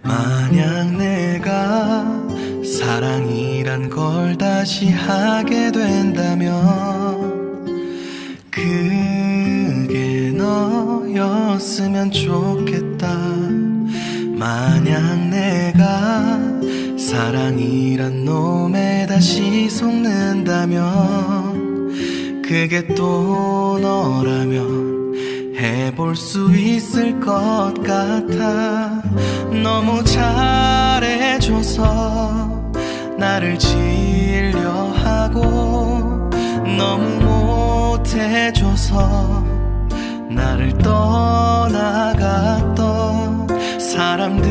만약 내가 사랑이란 걸 다시 하게 된다면 그게 너였으면 좋겠다. 만약 내가 사랑이란 놈에 다시 속는다면 그게 또 너라면 해볼 수 있을 것 같아. 너무 잘해줘서 나를 질려하고 너무 못해줘서 나를 떠나갔던 사람들에게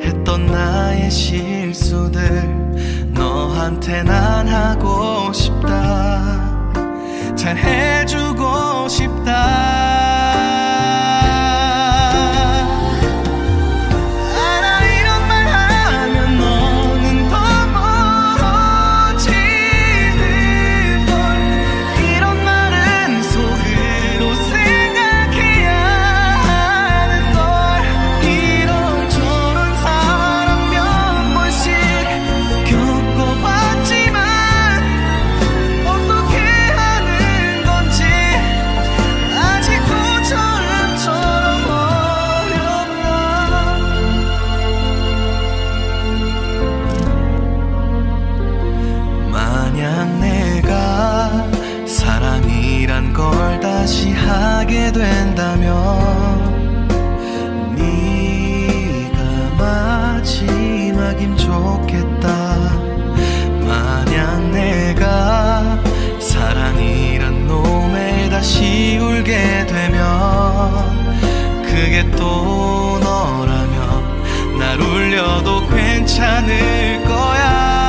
했던 나의 실수들 너한테 난 하고 싶다. 잘해주고 싶다. 걸 다시 하게 된다면 네가 마지막임 좋겠다. 만약 내가 사랑이란 놈에 다시 울게 되면 그게 또 너라면 날 울려도 괜찮을 거야.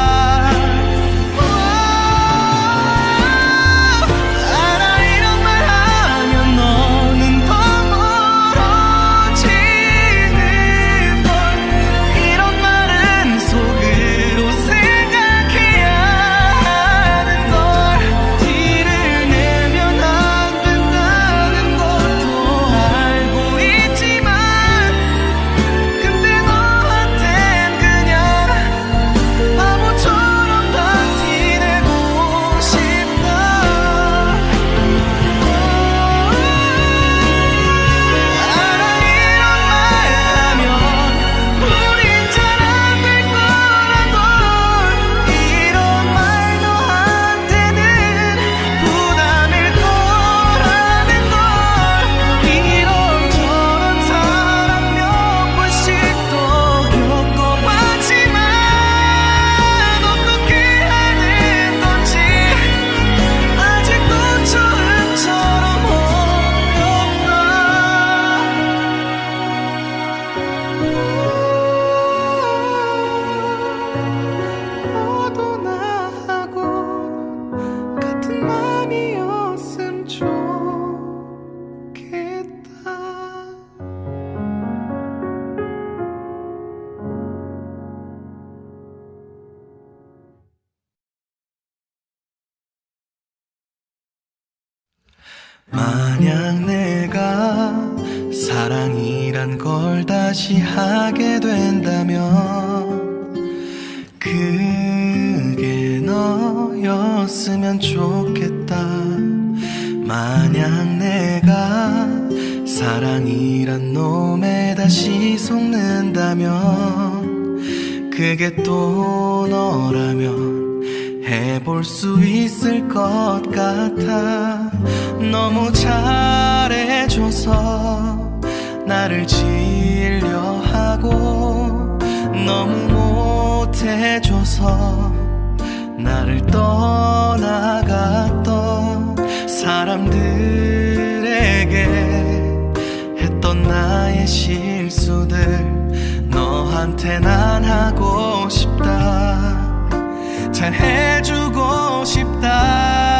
만약 내가 사랑이란 걸 다시 하게 된다면 그게 너였으면 좋겠다. 만약 내가 사랑이란 놈에 다시 속는다면 그게 또 너라면 해볼 수 있을 것 같아. 너무 잘해줘서 나를 질려하고 너무 못해줘서 나를 떠나갔던 사람들에게 했던 나의 실수들 너한테 난 하고 싶다. 잘해주고 싶다.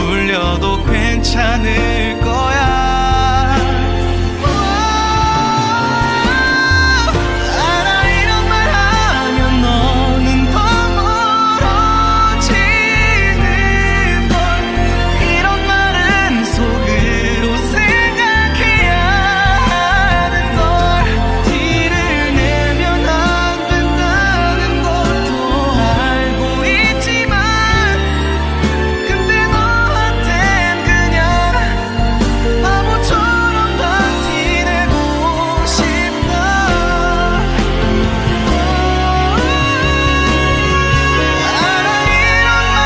울려도 괜찮을 거야. 알아 이런 말 하면 너는 더 멀어지는 걸. 이런 말은 속으로 생각해야 하는 걸. 티를 내면 안 된다는 것도 알고 있지만 근데 너한텐 그냥 바보처럼 다 티내고 싶다. 알아 이런 말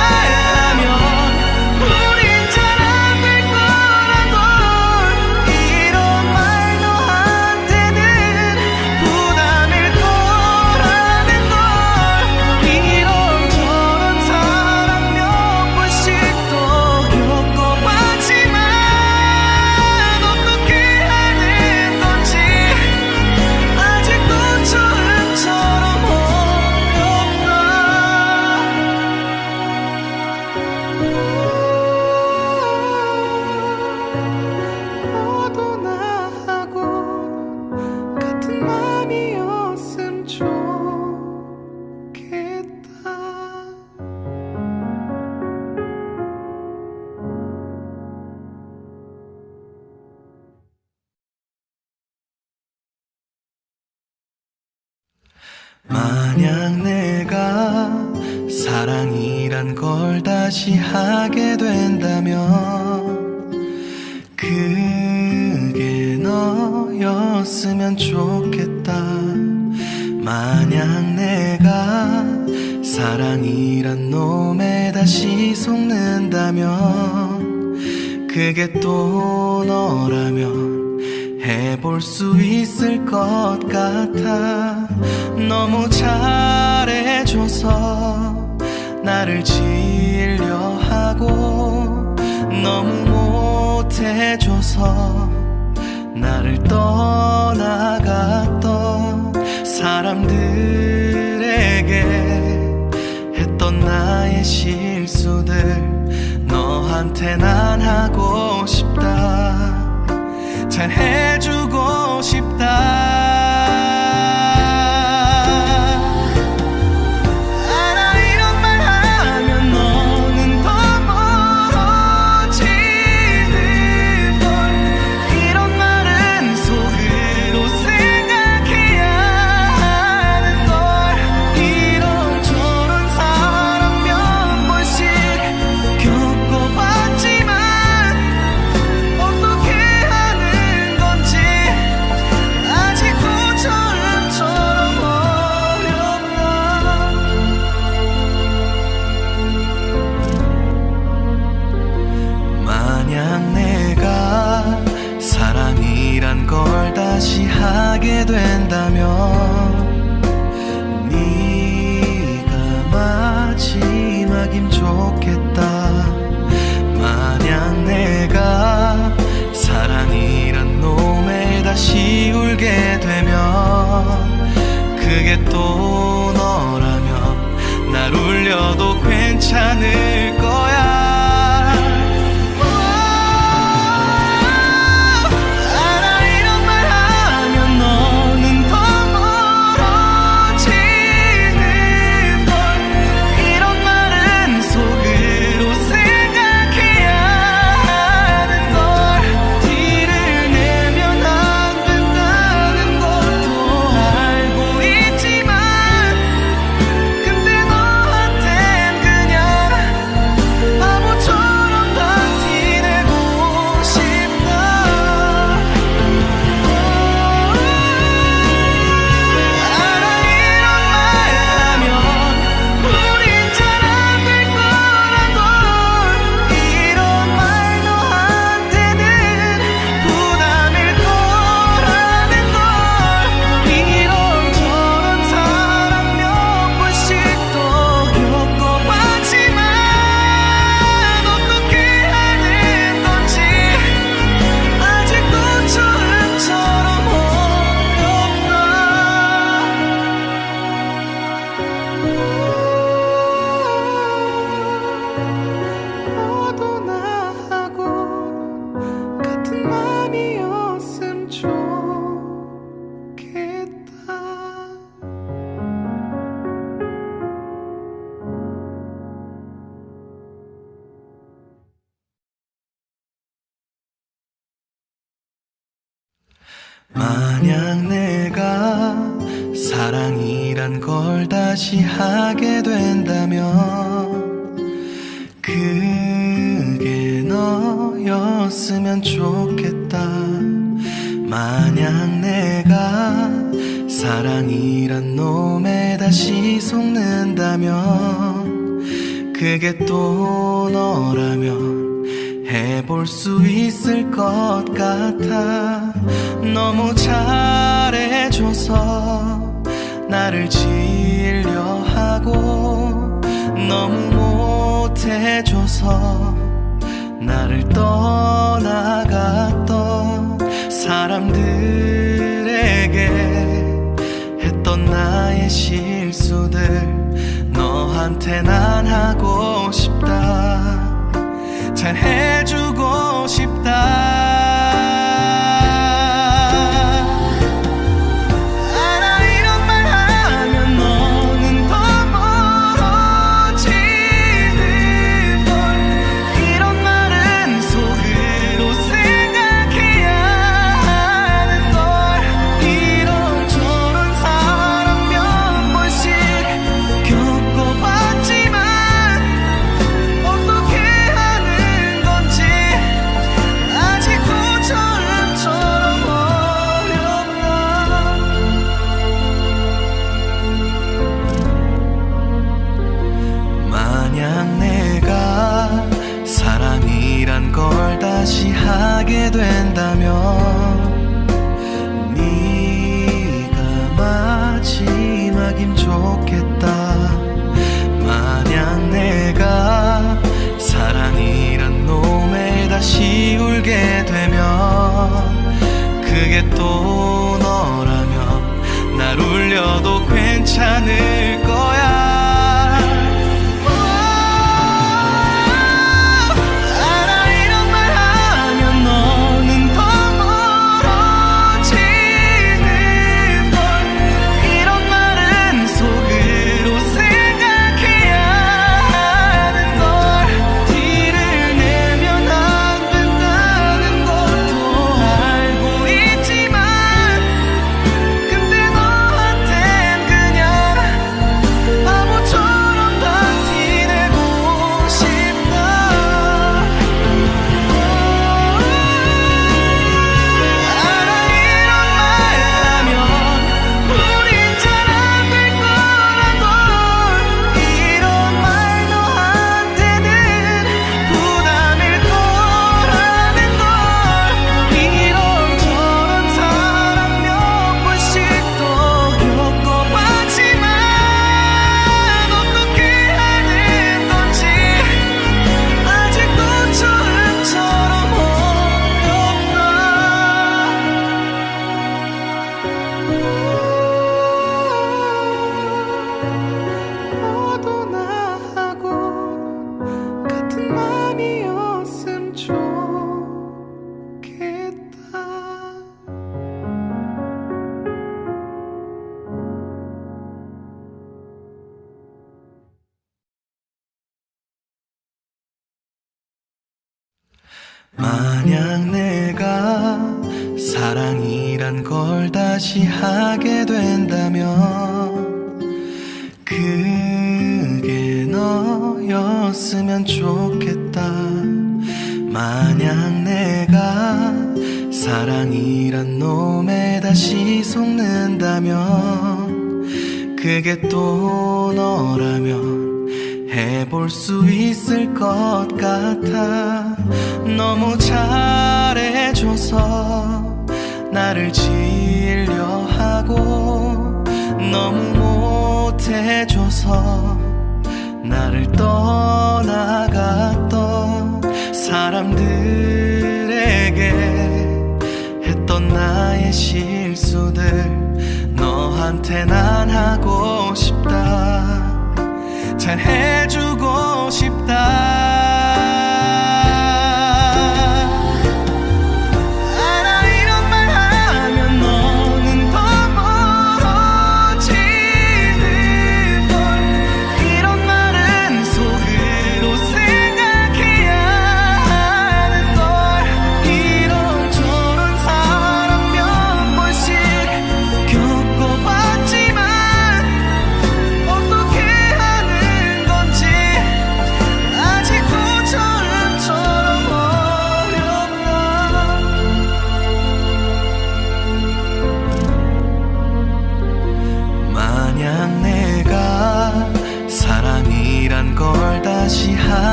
하면 우린 잘 안 될 거란 걸. 이런 말 너한테는 부담일 거라는 걸. 이런저런 사랑 몇 번씩 더 겪어봤지만 어떻게 하는 건지 아직도 처음처럼 어렵다. 너도 나하고 같은 맘이었으면 좋겠다. 만약 내가 사랑이란 걸 다시 하게 된다면 그게 너였으면 좋겠다. 만약 내가 사랑이란 놈에 다시 속는다면 그게 또 너라면 해볼 수 있을 것 같아. 너무 잘해줘서 나를 질려하고 너무 못해줘서 나를 떠나갔던 사람들에게 했던 나의 실수들 너한테 난 하고 싶다. 잘 해주고 싶다. 걸 다시 하게 된다면 네가 마지막임 좋겠다. 만약 내가 사랑이란 놈에 다시 울게 되면 그게 또 너라면 날 울려도 괜찮을 거야. 알아 이런 말 하면 너는 더 만약 내가 사랑이란 걸 다시 하게 된다면 그게 너였으면 좋겠다. 만약 내가 사랑이란 놈에 다시 속는다면 그게 또 너라면 해볼 수 있을 것 같아. 너무 잘해줘서 나를 질려 하고 너무 못해줘서 나를 떠나갔던 사람들에게 했던 나의 실수들 너한테 난 하고 싶다. 잘해주고 싶다. 걸 다시 하게 된다면 네가 마지막임 좋겠다. 만약 내가 사랑이란 놈에 다시 울게 되면 그게 또 너라면 날 울려도 괜찮을 거야. 만약 내가 사랑이란 걸 다시 하게 된다면 그게 너였으면 좋겠다. 만약 내가 사랑이란 놈에 다시 속는다면 그게 또 너라면 해볼 수 있을 것 같아. 너무 잘해줘서 나를 질려 하고 너무 못해줘서 나를 떠나갔던 사람들에게 했던 나의 실수들 너한테 난 하고 싶다. 잘해주고 싶다.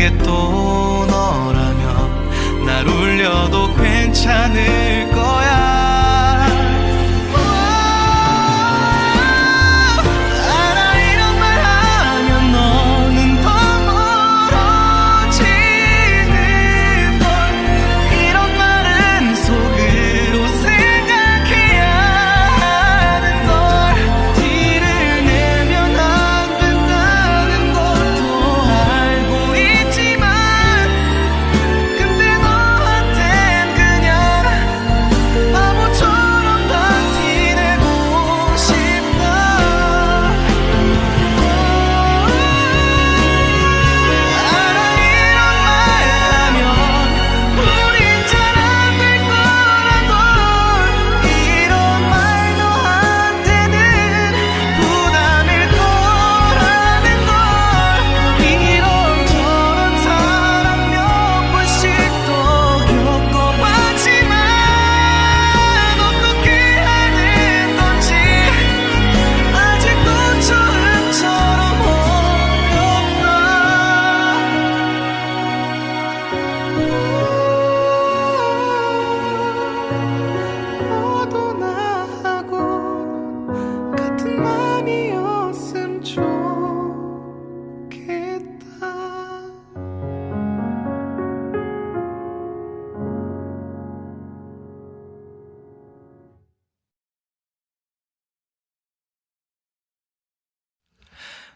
그게 또 너라면 날 울려도 괜찮을 거야.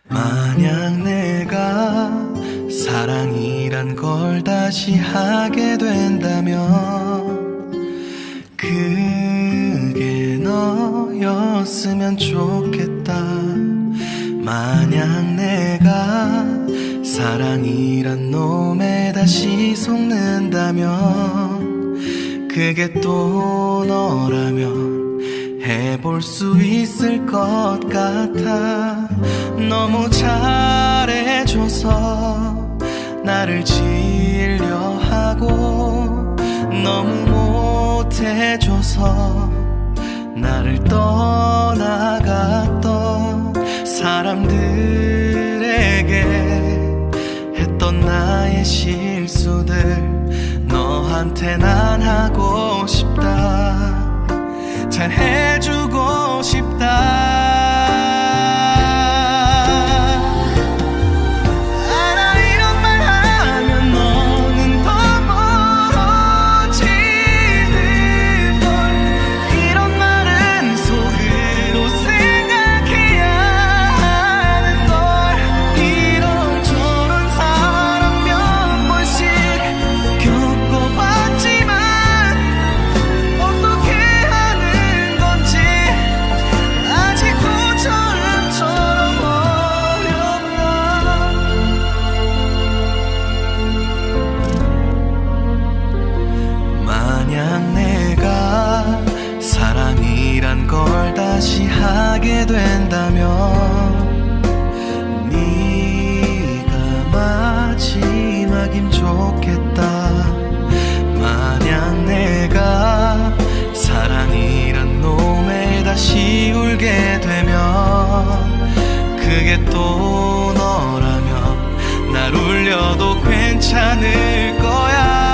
만약 내가 사랑이란 걸 다시 하게 된다면 그게 너였으면 좋겠다. 만약 내가 사랑이란 놈에 다시 속는다면 그게 또 너라면 해볼 수 있을 것 같아. 너무 잘해줘서 나를 질려하고 너무 못해줘서 나를 떠나갔던 사람들에게 했던 나의 실수들 너한테 난 하고 싶다. 잘 해주고 싶다. 걸 다시 하게 된다면 네가 마지막임 좋겠다. 만약 내가 사랑이란 놈에 다시 울게 되면 그게 또 너라면 날 울려도 괜찮을 거야.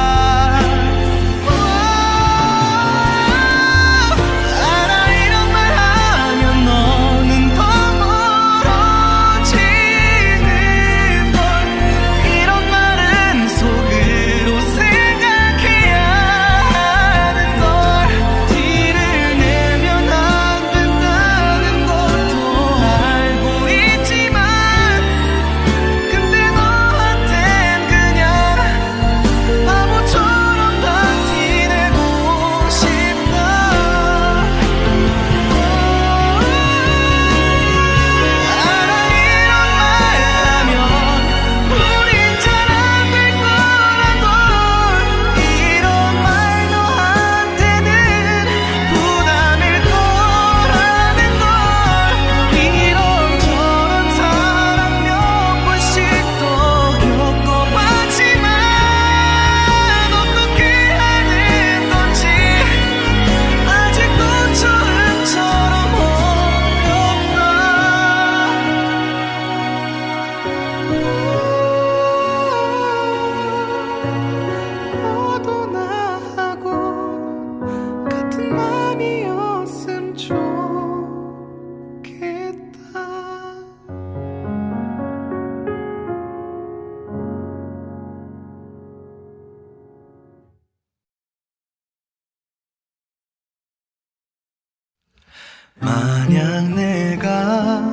만약 내가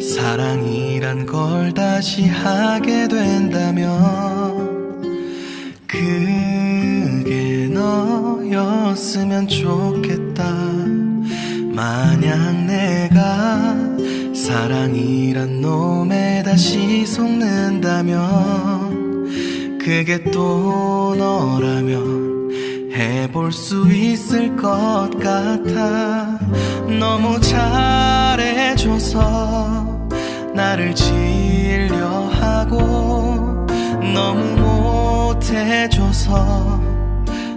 사랑이란 걸 다시 하게 된다면 그게 너였으면 좋겠다. 만약 내가 사랑이란 놈에 다시 속는다면 그게 또 너라면 해볼 수 있을 것 같아. 너무 잘해줘서 나를 질려하고 너무 못해줘서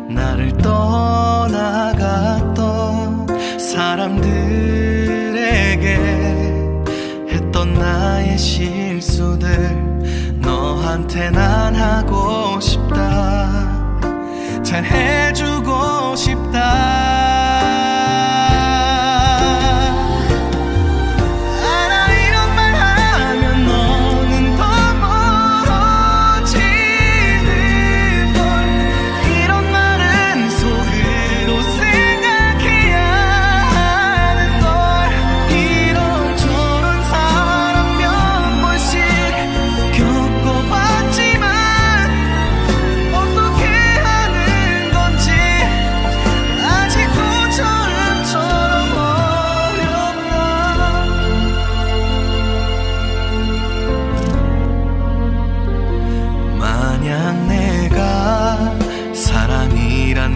나를 떠나갔던 사람들에게 했던 나의 실수들 너한테 난 하고 싶다. 잘해주고 싶다.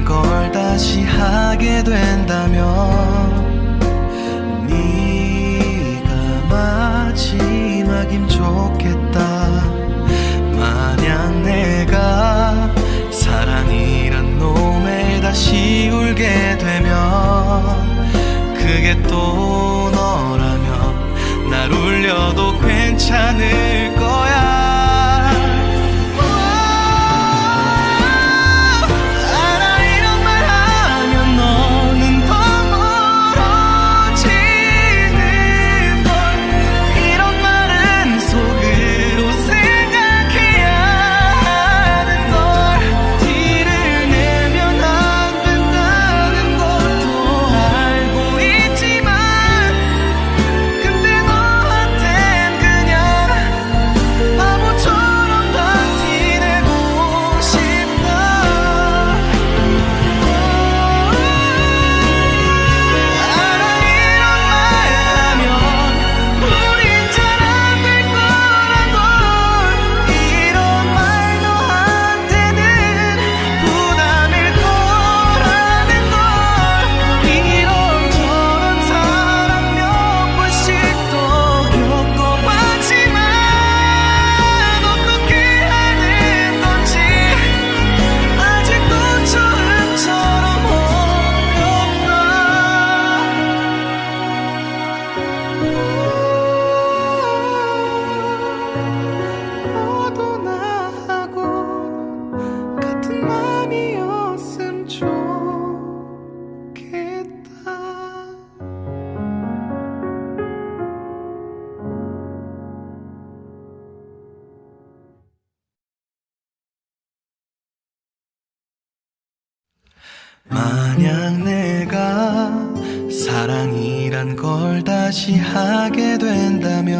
걸 다시 하게 된다면 네가 마지막임 좋겠다. 만약 내가 사랑이란 놈에 다시 울게 되면 그게 또 너라면 날 울려도 괜찮을 거야. 만약 내가 사랑이란 걸 다시 하게 된다면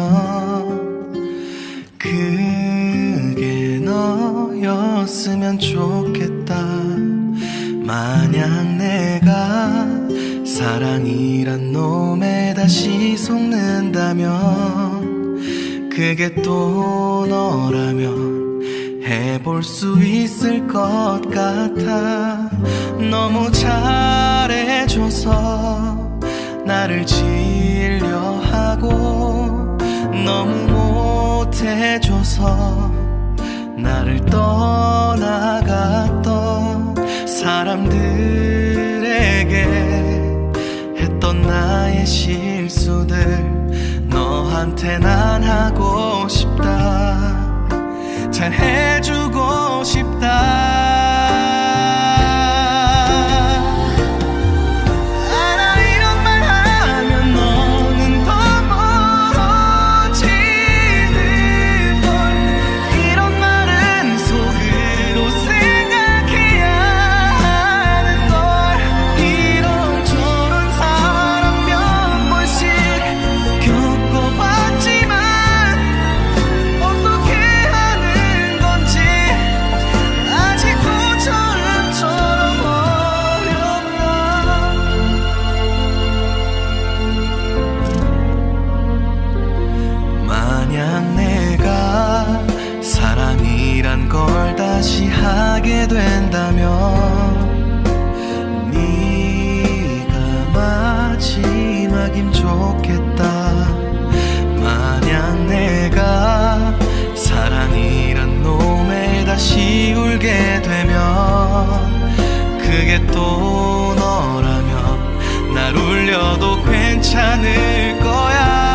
그게 너였으면 좋겠다. 만약 내가 사랑이란 놈에 다시 속는다면 그게 또 너라면 해볼 수 있을 것 같아. 너무 잘해줘서 나를 질려하고 너무 못해줘서 나를 떠나갔던 사람들에게 했던 나의 실수들 너한테 난 하고 싶다. 잘해주고 싶다. 하게 된다면 네가 마지막임 좋겠다. 만약 내가 사랑이란 놈에 다시 울게 되면 그게 또 너라면 날 울려도 괜찮을 거야.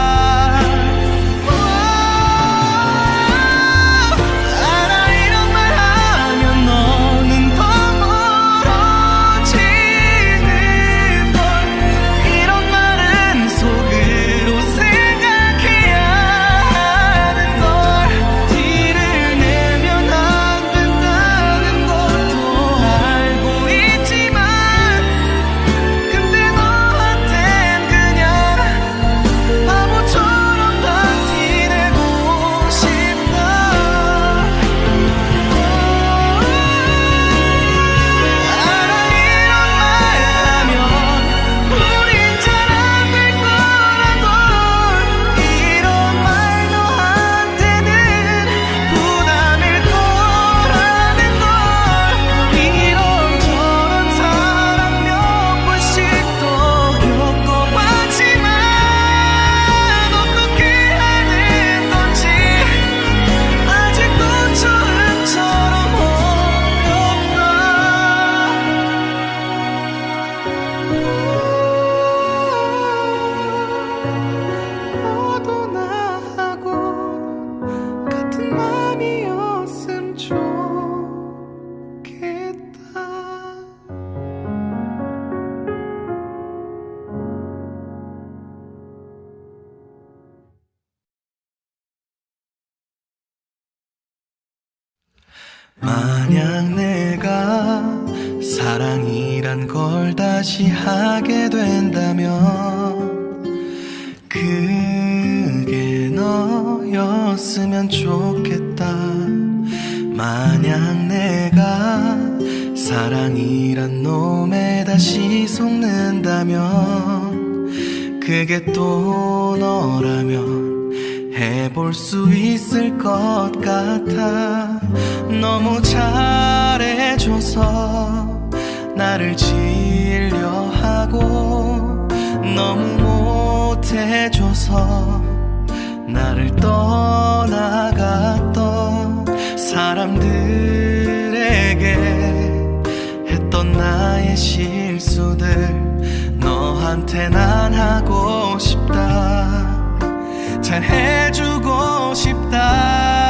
만약 내가 사랑이란 걸 다시 하게 된다면 그게 너였으면 좋겠다. 만약 내가 사랑이란 놈에 다시 속는다면 그게 또 너라면 해볼 수 있을 것 같아. 너무 잘해줘서 나를 질려하고 너무 못해줘서 나를 떠나갔던 사람들에게 했던 나의 실수들 너한테 난 하고 싶다. 잘 해주고 싶다.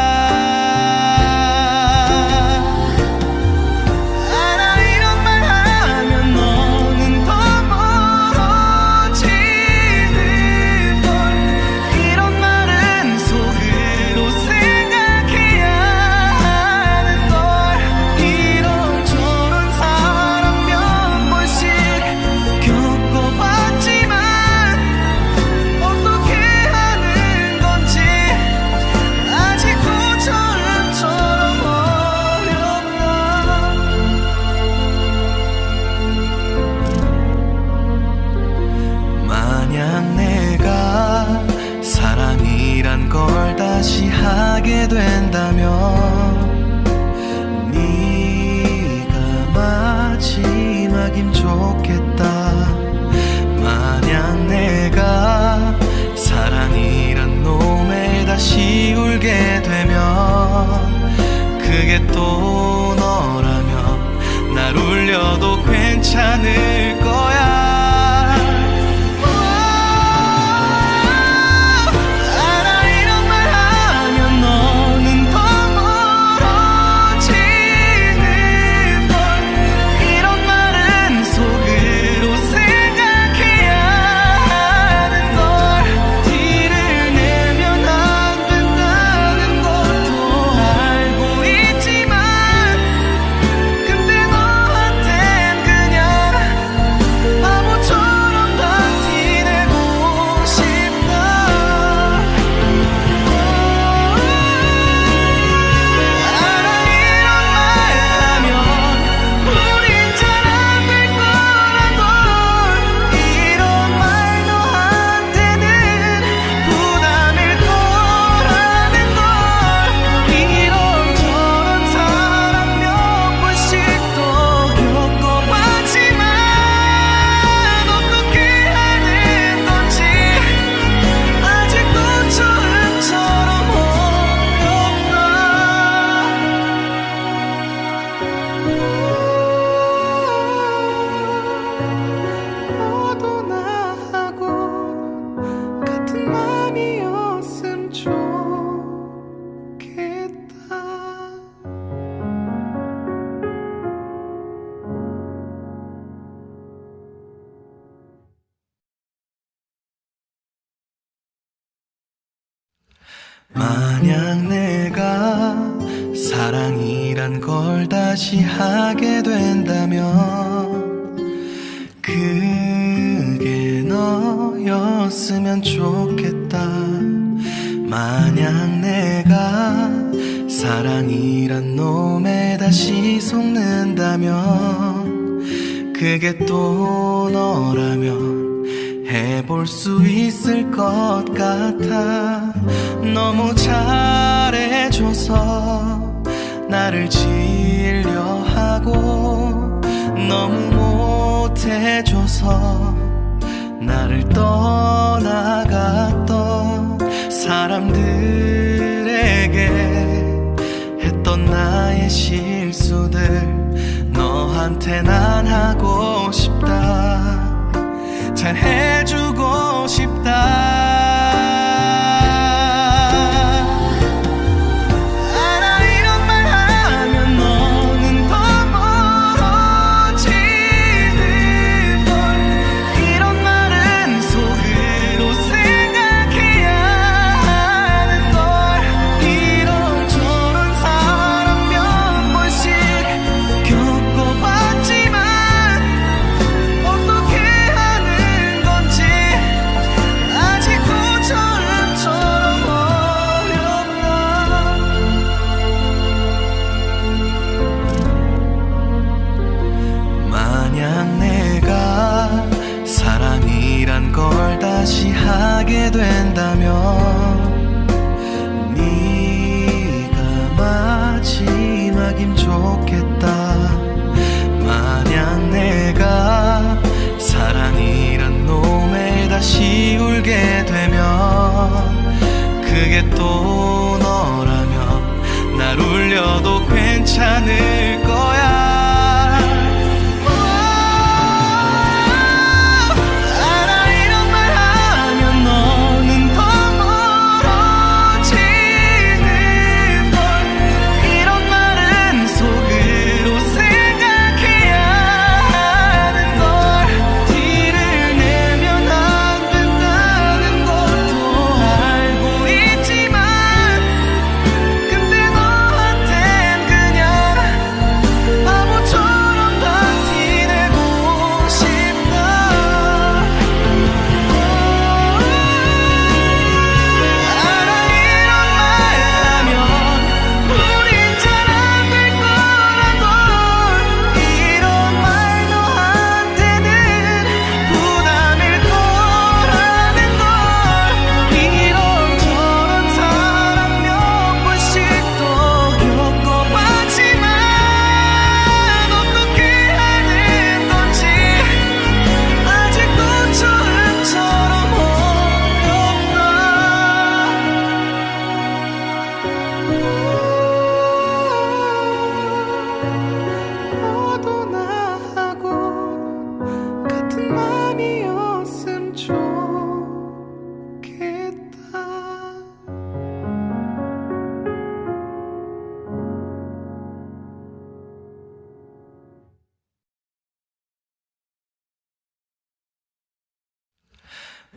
걸 다시 하게 된다면 네가 마지막임 좋겠다. 만약 내가 사랑이란 놈에 다시 울게 되면 그게 또 너라면 날 울려도 괜찮을 거야. 만약 내가 사랑이란 걸 다시 하게 된다면 그게 너였으면 좋겠다. 만약 내가 사랑이란 놈에 다시 속는다면 그게 또 너라면 해볼 수 있을 것 같아. 너무 잘해줘서 나를 질려하고 너무 못해줘서 나를 떠나갔던 사람들에게 했던 나의 실수들 너한테 난 하고 싶다. 잘해주고 싶다. 걸 다시 하게 된다면 네가 마지막임 좋겠다. 만약 내가 사랑이란 놈에 다시 울게 되면 그게 또 너라면 날 울려도 괜찮을 거야.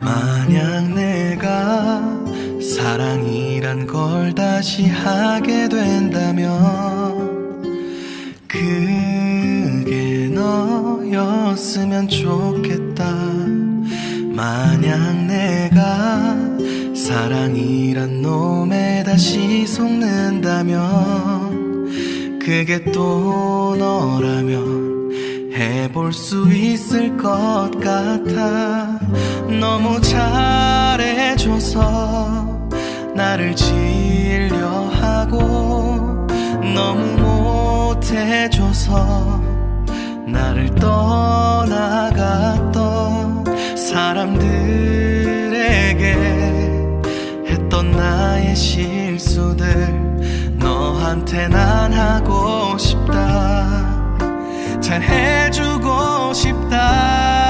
만약 내가 사랑이란 걸 다시 하게 된다면 그게 너였으면 좋겠다. 만약 내가 사랑이란 놈에 다시 속는다면 그게 또 너라면 해볼 수 있을 것 같아. 너무 잘해줘서 나를 질려하고 너무 못해줘서 나를 떠나갔던 사람들에게 했던 나의 실수들 너한테 난 하고 싶다. 잘해주고 싶다.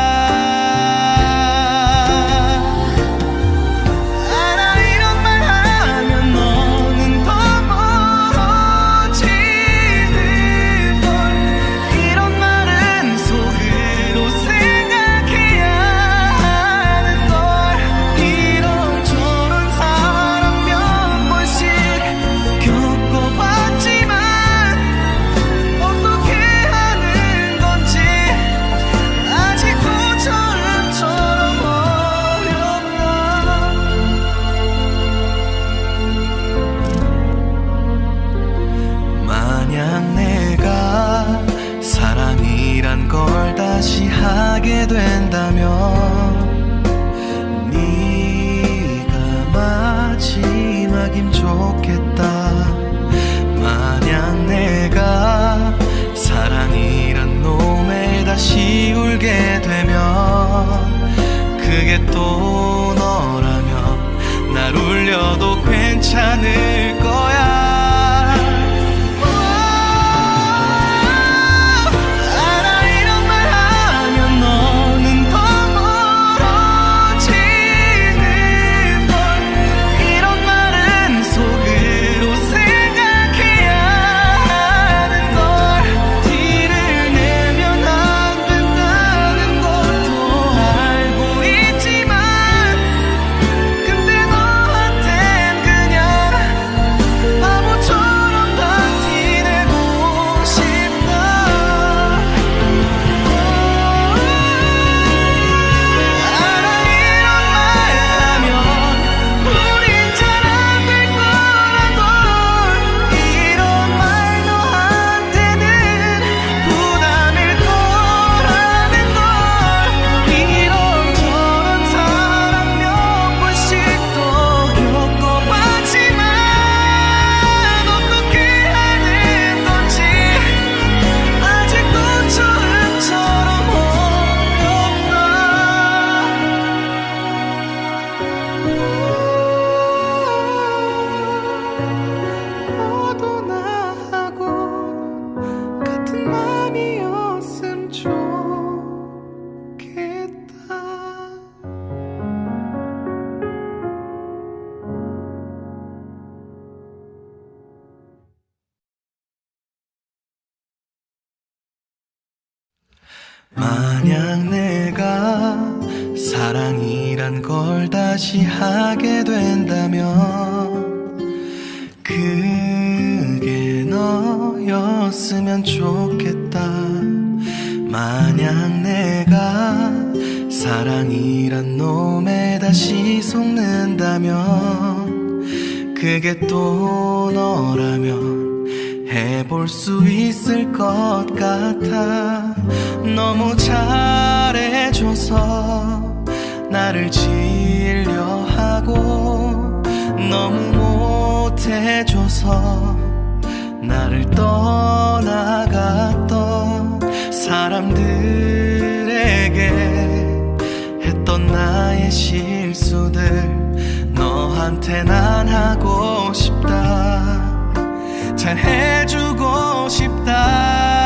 다시 하게 된다면 네가 마지막임 좋겠다. 만약 내가 사랑이란 놈에 다시 울게 되면 그게 또 너라면 날 울려도 괜찮을 거야. 만약 내가 사랑이란 걸 다시 하게 된다면 그게 너였으면 좋겠다. 만약 내가 사랑이란 놈에 다시 속는다면 그게 또 너라면 해볼 수 있을 것 같아. 너무 잘해줘서 나를 질려하고 너무 못해줘서 나를 떠나갔던 사람들에게 했던 나의 실수들 너한테 난 하고 싶다. 잘 해주고 싶다.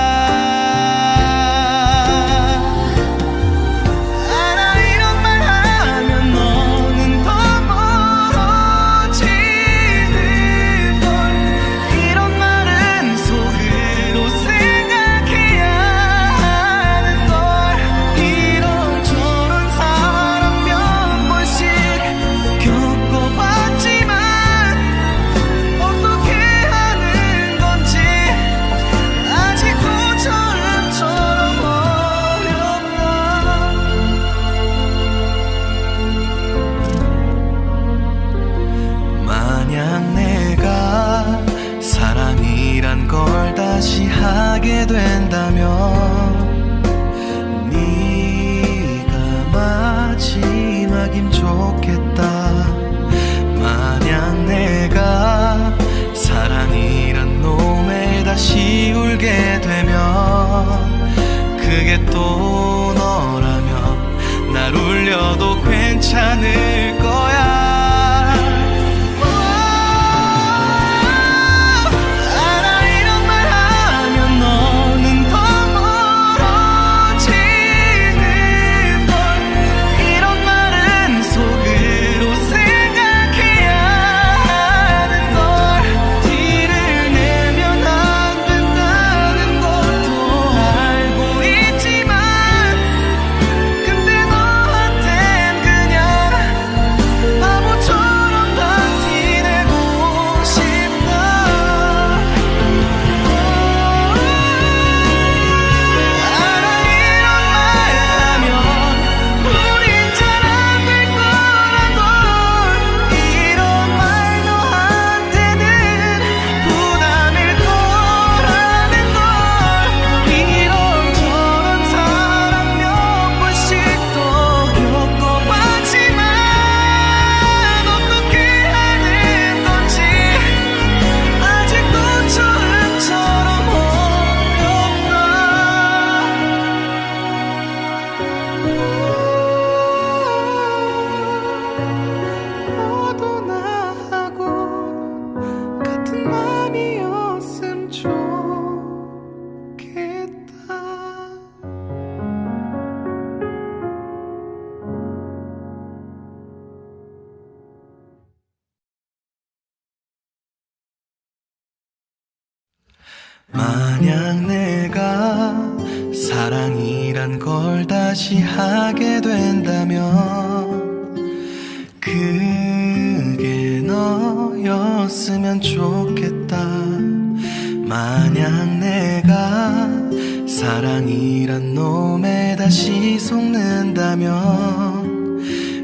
걸 다시 하게 된다면 네가 마지막임 좋겠다. 만약 내가 사랑이란 놈에 다시 울게 되면 그게 또 너라면 날 울려도 괜찮을 거야. 만약 내가 사랑이란 걸 다시 하게 된다면 그게 너였으면 좋겠다. 만약 내가 사랑이란 놈에 다시 속는다면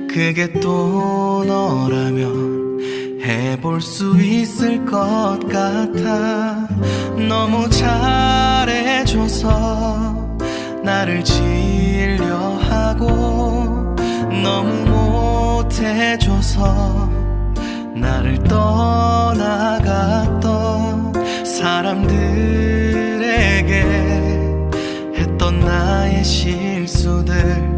그게 또 너라면 해볼 수 있을 것 같아. 너무 잘해줘서 나를 질려하고 너무 못해줘서 나를 떠나갔던 사람들에게 했던 나의 실수들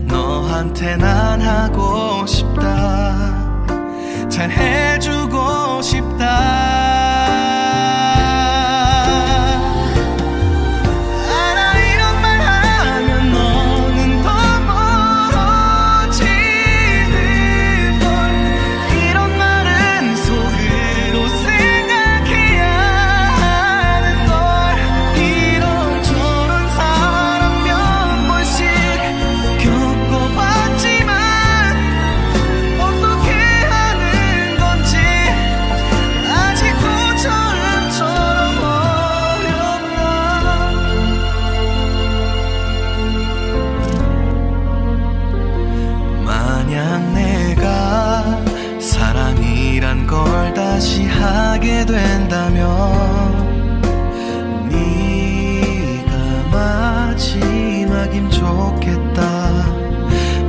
너한테 난 하고 싶다. 잘 해주고 싶다. 걸 다시 하게 된다면 네가 마지막임 좋겠다.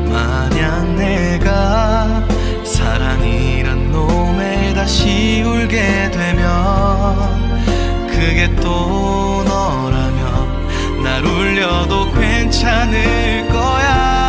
만약 내가 사랑이란 놈에 다시 울게 되면 그게 또 너라면 날 울려도 괜찮을 거야.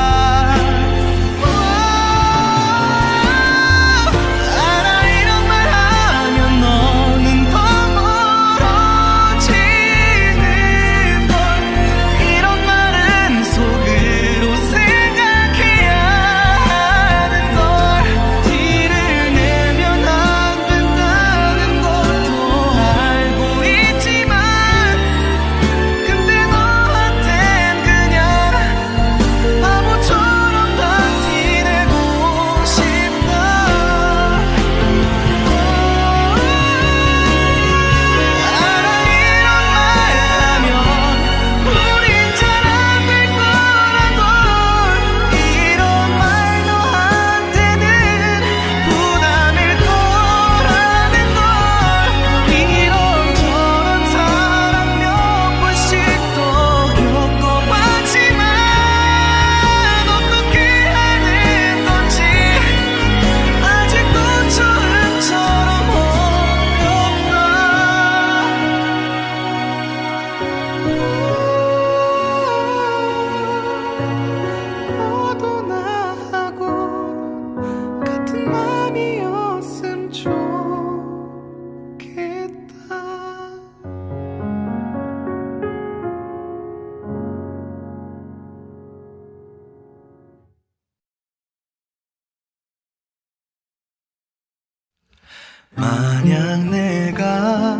만약 내가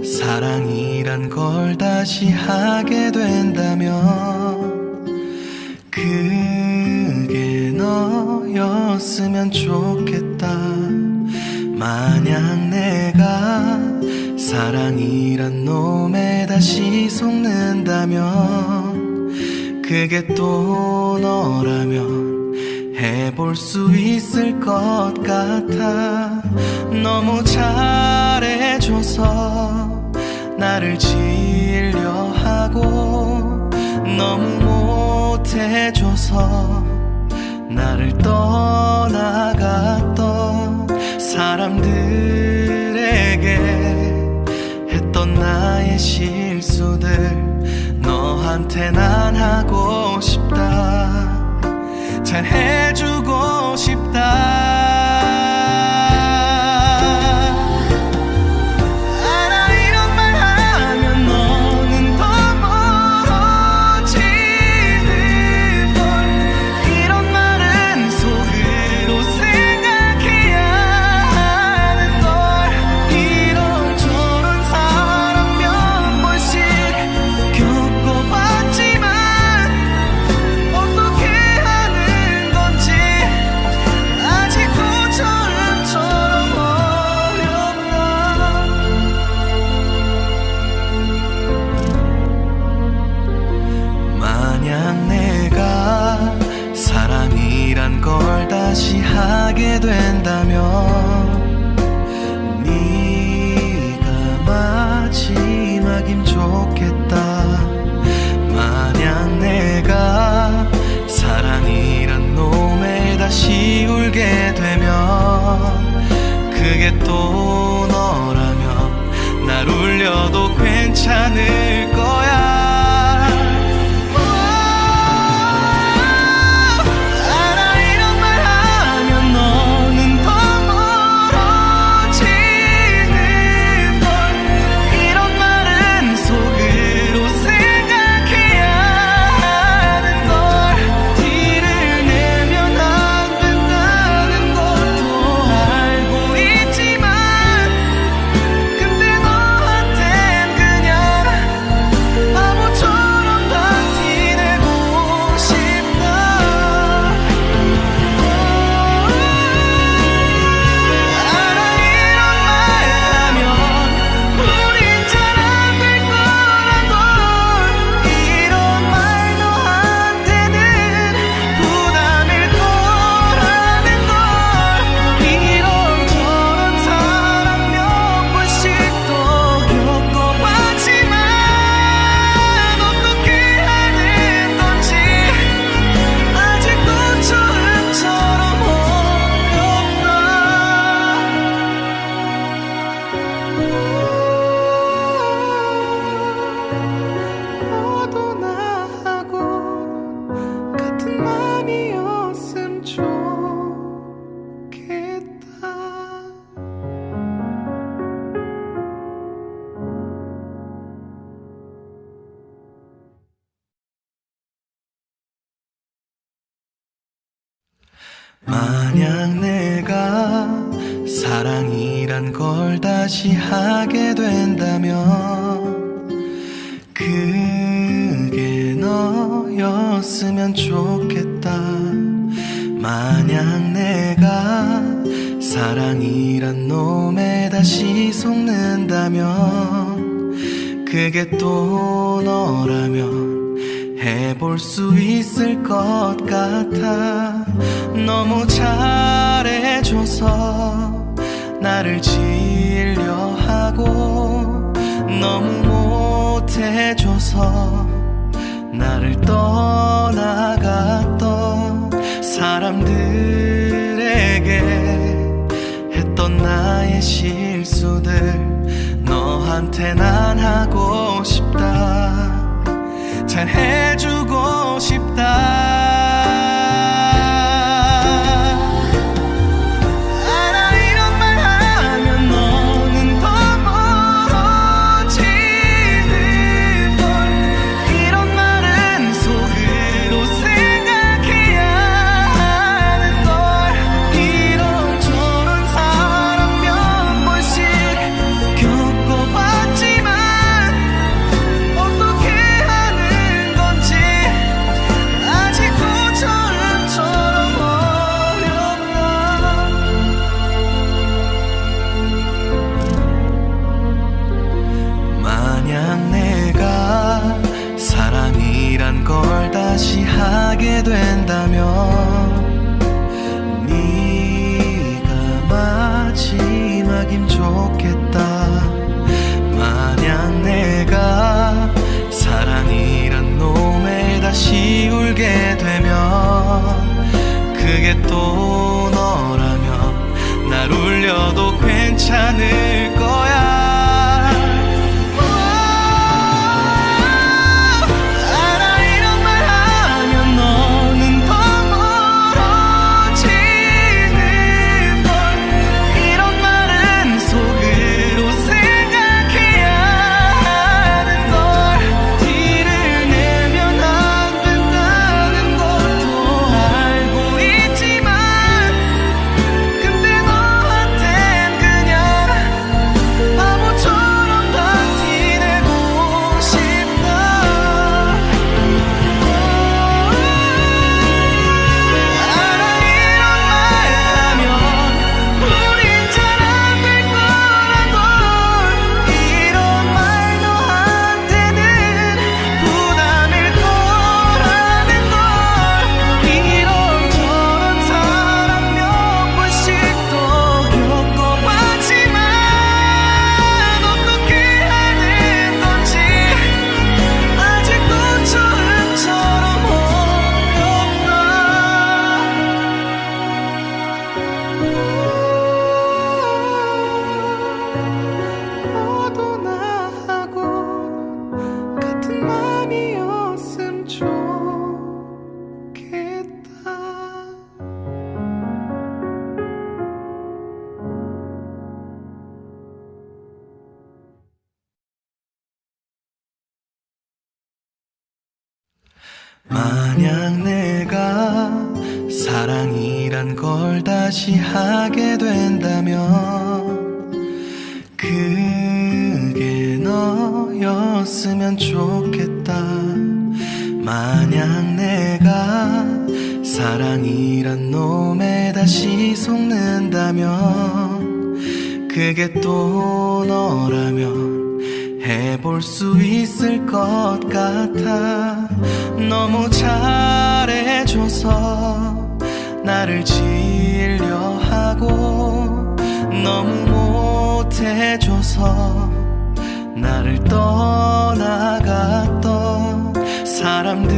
사랑이란 걸 다시 하게 된다면 그게 너였으면 좋겠다. 만약 내가 사랑이란 놈에 다시 속는다면 그게 또 너라면 해볼 수 있을 것 같아. 너무 잘해줘서 나를 질려하고 너무 못해줘서 나를 떠나갔던 사람들에게 했던 나의 실수들 너한테 난 하고 싶다. 잘 해주고 싶다. 하게 된다면 네가 마지막임 좋겠다. 만약 내가 사랑이란 놈에 다시 울게 되면 그게 또 너라면 날 울려도 괜찮을 거야. 만약 내가 사랑이란 걸 다시 하게 된다면 그게 너였으면 좋겠다. 만약 내가 사랑이란 놈에 다시 속는다면 그게 또 너라면 해볼 수 있을 것 같아. 너무 잘해줘서 나를 질려하고 너무 못해줘서 나를 떠나갔던 사람들에게 했던 나의 실수들 너한테 난 하고 싶다. 잘 해주고 싶다. 걸 다시 하게 된다면 네가 마지막임 좋겠다. 만약 내가 사랑이란 놈에 다시 울게 되면 그게 또 너라면 날 울려도 괜찮을 거야. 만약 내가 사랑이란 걸 다시 하게 된다면 그게 너였으면 좋겠다. 만약 내가 사랑이란 놈에 다시 속는다면 그게 또 너라면 해볼 수 있을 것 같아. 너무 잘해줘서 나를 질려하고 너무 못해줘서 나를 떠나갔던 사람들에게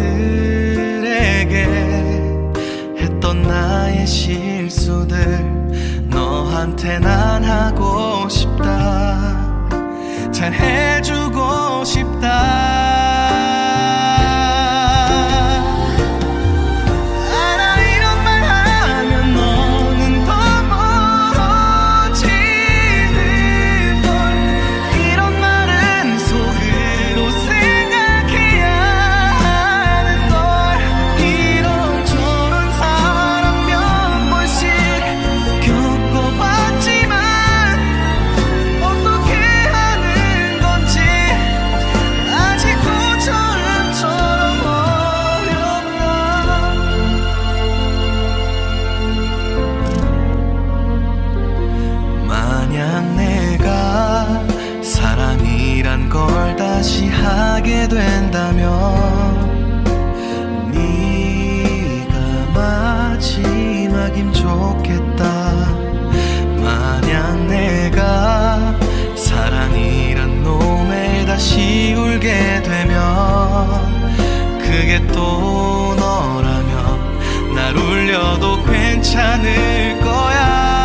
했던 나의 실수들 너한테 난 하고 싶다. 잘해주고 싶다. 걸 다시 하게 된다면 네가 마지막임 좋겠다. 만약 내가 사랑이란 놈에 다시 울게 되면 그게 또 너라면 날 울려도 괜찮을 거야.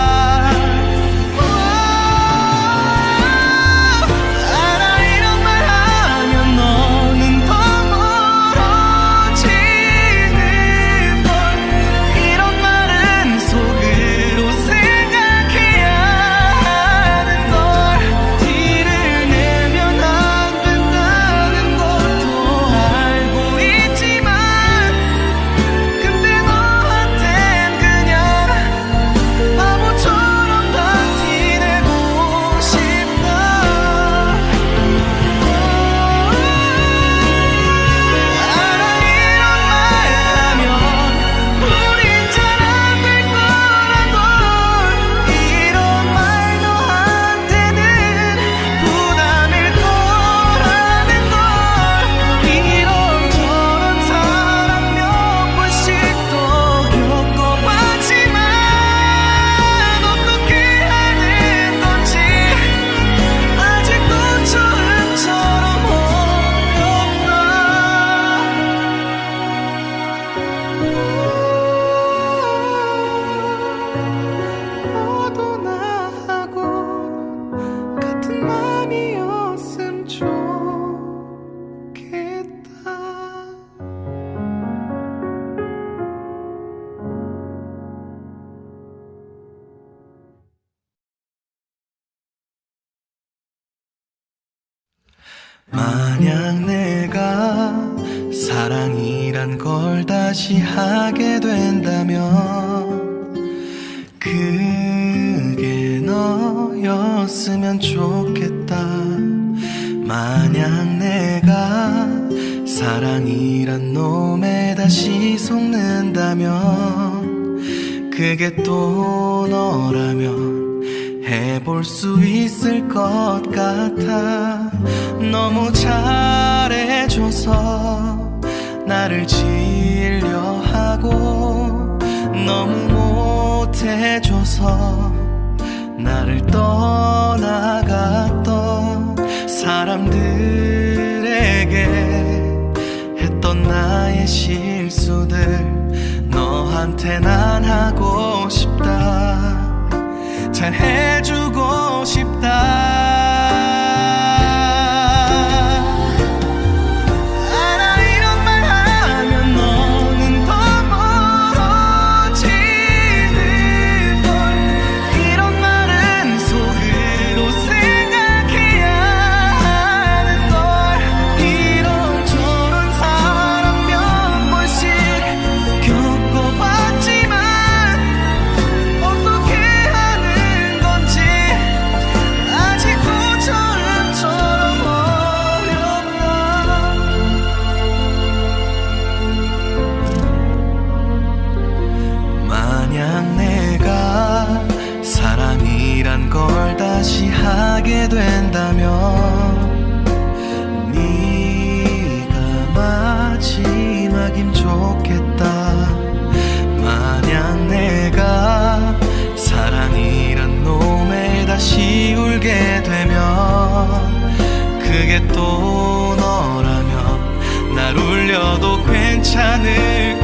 만약 내가 사랑이란 걸 다시 하게 된다면 그게 너였으면 좋겠다. 만약 내가 사랑이란 놈에 다시 속는다면 그게 또 너라면 해볼 수 있을 것 같아. 너무 잘해줘서 나를 질려하고 너무 못해줘서 나를 떠나갔던 사람들에게 했던 나의 실수들 너한테 난 하고 싶다. 잘해주고 싶다. 이런 좋겠다. 만약 내가 사랑이란 놈에 다시 울게 되면 그게 또 너라면 날 울려도 괜찮을